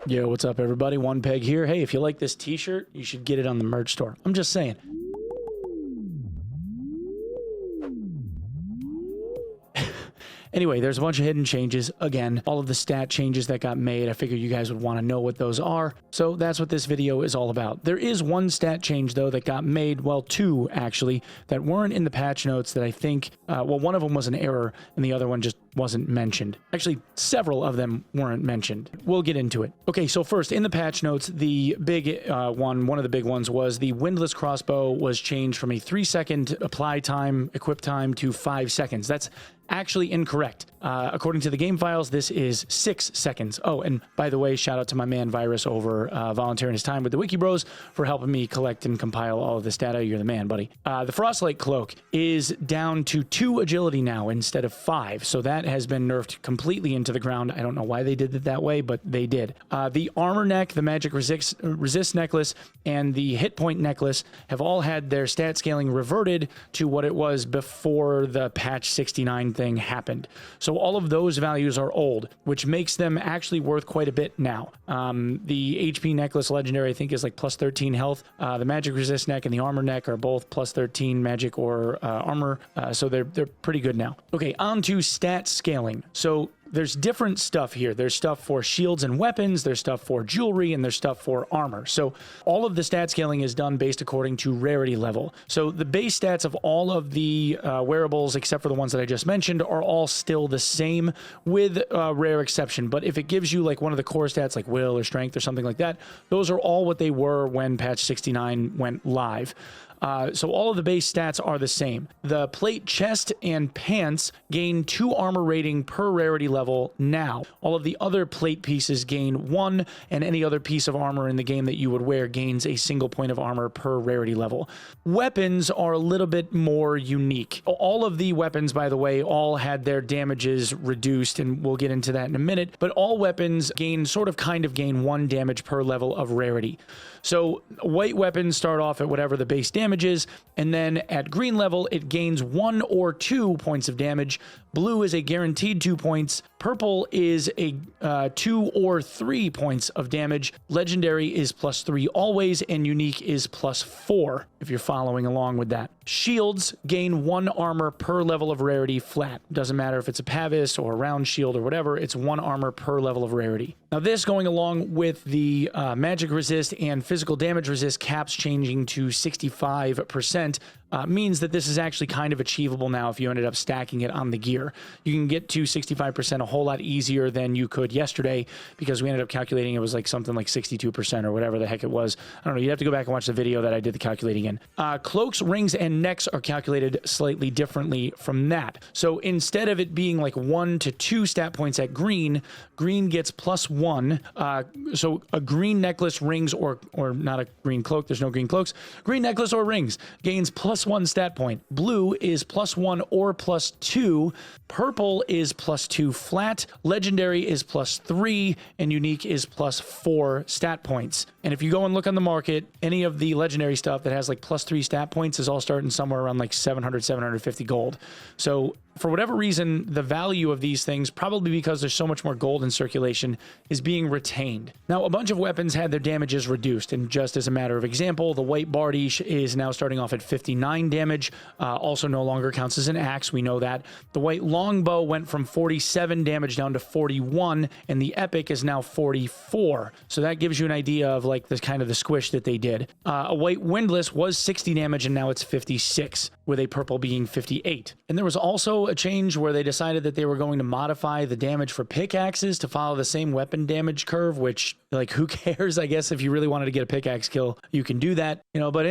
Yo, what's up, everybody? Onepeg here. Hey, if you like this t-shirt, you should get it on the merch store. I'm just saying. Anyway, there's a bunch of hidden changes. Again, all of the stat changes that got made. I figured you guys would want to know what those are. So that's what this video is all about. There is one stat change, though, that got made. Well, two, actually, that weren't in the patch notes that I think... well, one of them was an error, and the other one just wasn't mentioned. Actually, several of them weren't mentioned. We'll get into it. Okay, so first, in the patch notes, the big one of the big ones was the windless crossbow was changed from a 3-second apply time, equip time, to 5 seconds. That's actually incorrect. According to the game files, this is 6 seconds. Oh, and by the way, shout out to my man Virus over volunteering his time with the Wiki Bros for helping me collect and compile all of this data. You're the man, buddy. The Frostlight Cloak is down to 2 agility now instead of 5, so that has been nerfed completely into the ground. I don't know why they did it that way, but they did. The Armor Neck, the Magic Resist Necklace, and the Hit Point Necklace have all had their stat scaling reverted to what it was before the patch 69 thing happened. So all of those values are old, which makes them actually worth quite a bit now. The HP Necklace Legendary, I think, is like plus 13 health. The Magic Resist Neck and the Armor Neck are both plus 13 magic or armor, so they're pretty good now. Okay, on to stat scaling. So there's different stuff here. There's stuff for shields and weapons, there's stuff for jewelry, and there's stuff for armor. So all of the stat scaling is done based according to rarity level. So the base stats of all of the wearables, except for the ones that I just mentioned, are all still the same with a rare exception. But if it gives you like one of the core stats like will or strength or something like that, those are all what they were when patch 69 went live. So all of the base stats are the same. The plate, chest, and pants gain 2 armor rating per rarity level now. All of the other plate pieces gain 1, and any other piece of armor in the game that you would wear gains a single point of armor per rarity level. Weapons are a little bit more unique. All of the weapons, by the way, all had their damages reduced, and we'll get into that in a minute, but all weapons gain kind of gain 1 damage per level of rarity. So white weapons start off at whatever the base damage is, and then at green level, it gains 1 or 2 points of damage. Blue is a guaranteed 2 points. Purple is a 2 or 3 points of damage. Legendary is plus 3 always, and unique is plus 4, if you're following along with that. Shields gain 1 armor per level of rarity flat. Doesn't matter if it's a Pavis or a round shield or whatever, it's 1 armor per level of rarity. Now this, going along with the magic resist and physical damage resist caps changing to 65%, means that this is actually kind of achievable now if you ended up stacking it on the gear. You can get to 65% a whole lot easier than you could yesterday, because we ended up calculating it was like something like 62% or whatever the heck it was. I don't know, you'd have to go back and watch the video that I did the calculating in. Cloaks, rings, and necks are calculated slightly differently from that. So instead of it being like 1 to 2 stat points at green, green gets plus 1. So a green necklace, rings, or not a green cloak, there's no green cloaks, green necklace or rings gains plus 1 stat point. Blue is plus 1 or plus 2. Purple is plus 2 flat. Legendary is plus 3, and unique is plus 4 stat points. And if you go and look on the market, any of the legendary stuff that has like plus 3 stat points is all starting somewhere around like 700, 750 gold. So for whatever reason, the value of these things, probably because there's so much more gold in circulation, is being retained. Now, a bunch of weapons had their damages reduced, and just as a matter of example, the white Bardiche is now starting off at 59 damage, also no longer counts as an axe, we know that. The white longbow went from 47 damage down to 41, and the epic is now 44. So that gives you an idea of like the kind of the squish that they did. A white windless was 60 damage, and now it's 56, with a purple being 58. And there was also a change where they decided that they were going to modify the damage for pickaxes to follow the same weapon damage curve, which, like, who cares? I guess if you really wanted to get a pickaxe kill, you can do that, you know, but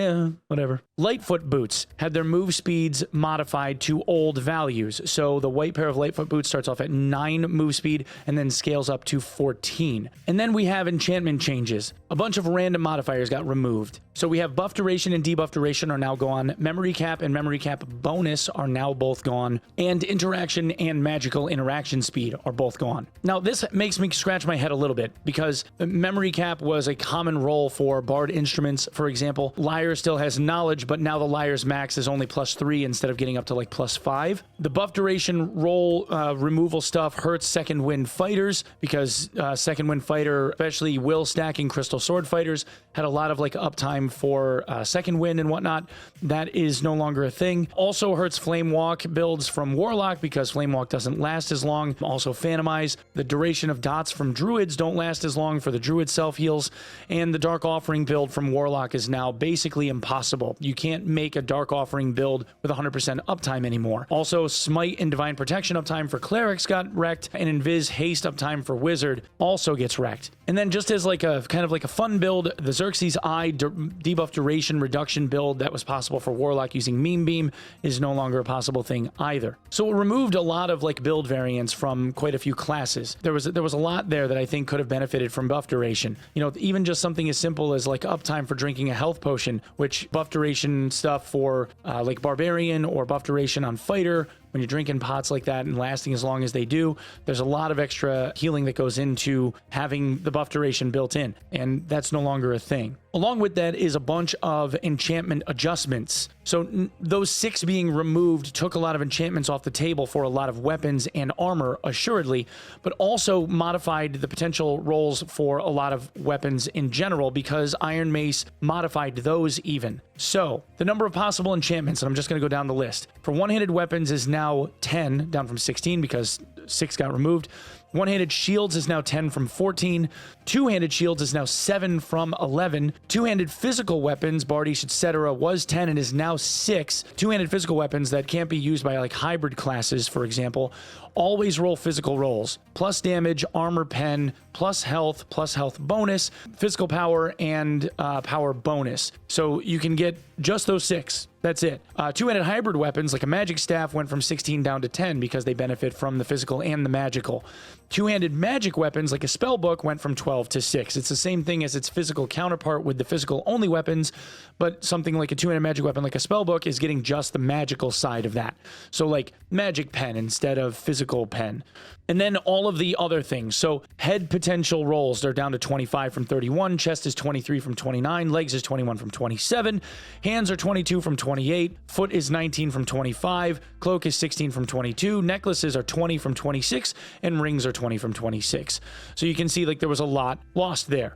whatever. Lightfoot boots had their move speeds modified to old values. So the white pair of Lightfoot boots starts off at 9 move speed and then scales up to 14. And then we have enchantment changes. A bunch of random modifiers got removed. So we have buff duration and debuff duration are now gone. Memory cap and memory cap bonus are now both gone. and interaction and magical interaction speed are both gone. Now, this makes me scratch my head a little bit because memory cap was a common role for bard instruments. For example, Lyre still has knowledge, but now the Lyre's max is only +3 instead of getting up to like +5. The buff duration roll removal stuff hurts second wind fighters because second wind fighter, especially will stacking crystal sword fighters, had a lot of like uptime for second wind and whatnot. That is no longer a thing. Also hurts flame walk builds from warlock because flame walk doesn't last as long. Also phantomize. The duration of dots from druids don't last as long for the druid self heals, and the dark offering build from warlock is now basically impossible. You can't make a dark offering build with 100% uptime anymore. Also, smite and divine protection uptime for clerics got wrecked, and invis haste uptime for wizard also gets wrecked. And then just as like a kind of like a fun build, the Xerxes Eye debuff duration reduction build that was possible for warlock using meme beam is no longer a possible thing either. So it removed a lot of like build variants from quite a few classes. There was a lot there that I think could have benefited from buff duration. You know, even just something as simple as like uptime for drinking a health potion, which buff duration stuff for like barbarian or buff duration on fighter. When you're drinking pots like that and lasting as long as they do, there's a lot of extra healing that goes into having the buff duration built in, and that's no longer a thing. Along with that is a bunch of enchantment adjustments. So those 6 being removed took a lot of enchantments off the table for a lot of weapons and armor, assuredly, but also modified the potential rolls for a lot of weapons in general because Iron Mace modified those even. So the number of possible enchantments, and I'm just going to go down the list, for one-handed weapons is now 10, down from 16 because 6 got removed. One-handed shields is now 10 from 14. Two-handed shields is now 7 from 11. Two-handed physical weapons, Bardiche, etc., was 10 and is now 6. Two-handed physical weapons that can't be used by like hybrid classes, for example, always roll physical rolls. Plus damage, armor pen, plus health bonus, physical power, and power bonus. So you can get just those 6. That's it. Two-handed hybrid weapons like a magic staff went from 16 down to 10 because they benefit from the physical and the magical. Two-handed magic weapons like a spell book went from 12 to 6. It's the same thing as its physical counterpart with the physical only weapons, but something like a two-handed magic weapon like a spell book is getting just the magical side of that. So like magic pen instead of physical pen. And then all of the other things. So head potential rolls, they're down to 25 from 31. Chest is 23 from 29. Legs is 21 from 27. Hands are 22 from 28. Foot is 19 from 25. Cloak is 16 from 22. Necklaces are 20 from 26. And rings are 20 from 26. So you can see like there was a lot lost there.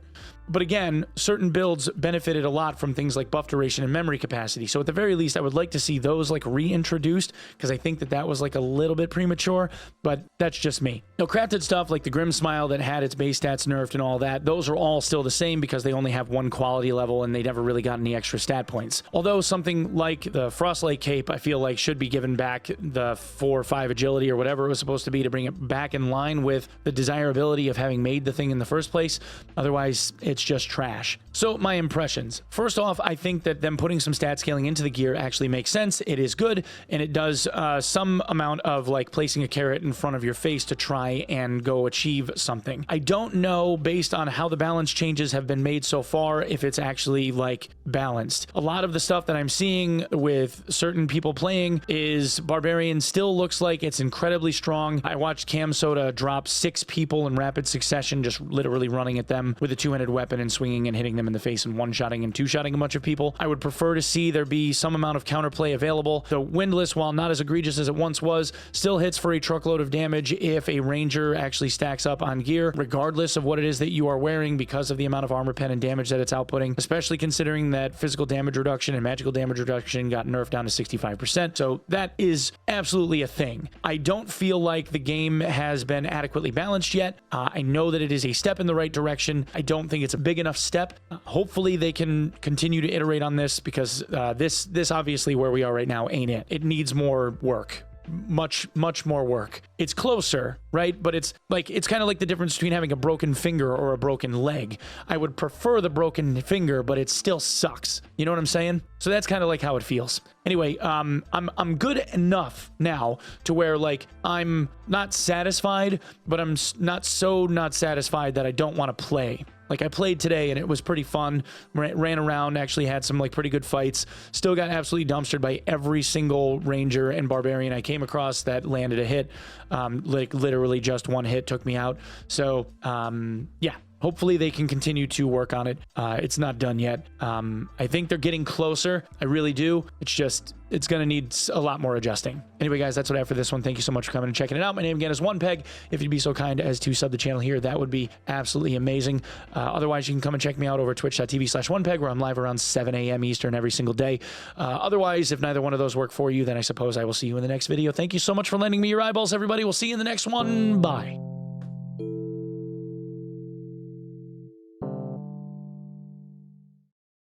But again, certain builds benefited a lot from things like buff duration and memory capacity. So at the very least, I would like to see those like reintroduced because I think that was like a little bit premature, but that's just me. Now, crafted stuff like the Grim Smile that had its base stats nerfed and all that, those are all still the same because they only have 1 quality level and they never really got any extra stat points. Although something like the Frostlight Cape, I feel like should be given back the 4 or 5 agility or whatever it was supposed to be to bring it back in line with the desirability of having made the thing in the first place. Otherwise, it's just trash. So my impressions. First off, I think that them putting some stat scaling into the gear actually makes sense. It is good, and it does some amount of like placing a carrot in front of your face to try and go achieve something. I don't know, based on how the balance changes have been made so far, if it's actually like balanced. A lot of the stuff that I'm seeing with certain people playing is Barbarian still looks like it's incredibly strong. I watched Cam Soda drop 6 people in rapid succession, just literally running at them with a two-handed weapon and swinging and hitting them in the face and one-shotting and two-shotting a bunch of people. I would prefer to see there be some amount of counterplay available. The Windless, while not as egregious as it once was, still hits for a truckload of damage if a ranger actually stacks up on gear, regardless of what it is that you are wearing because of the amount of armor pen and damage that it's outputting, especially considering that physical damage reduction and magical damage reduction got nerfed down to 65%. So that is absolutely a thing. I don't feel like the game has been adequately balanced yet. I know that it is a step in the right direction. I don't think it's a big enough step. Hopefully they can continue to iterate on this because this obviously where we are right now ain't it. It needs more work. Much more work. It's closer, right? But it's kind of like the difference between having a broken finger or a broken leg. I would prefer the broken finger, but it still sucks. You know what I'm saying? So that's kind of like how it feels. Anyway, I'm good enough now to where like I'm not satisfied, but I'm not satisfied that I don't want to play. Like, I played today and it was pretty fun. Ran around, actually had some like pretty good fights. Still got absolutely dumpstered by every single ranger and barbarian I came across that landed a hit. Like literally just one hit took me out. So yeah. Hopefully they can continue to work on it. It's not done yet. I think they're getting closer. I really do. It's just, it's going to need a lot more adjusting. Anyway, guys, that's what I have for this one. Thank you so much for coming and checking it out. My name again is Onepeg. If you'd be so kind as to sub the channel here, that would be absolutely amazing. Otherwise, you can come and check me out over twitch.tv/Onepeg, where I'm live around 7 a.m. Eastern every single day. Otherwise, if neither one of those work for you, then I suppose I will see you in the next video. Thank you so much for lending me your eyeballs, everybody. We'll see you in the next one. Bye.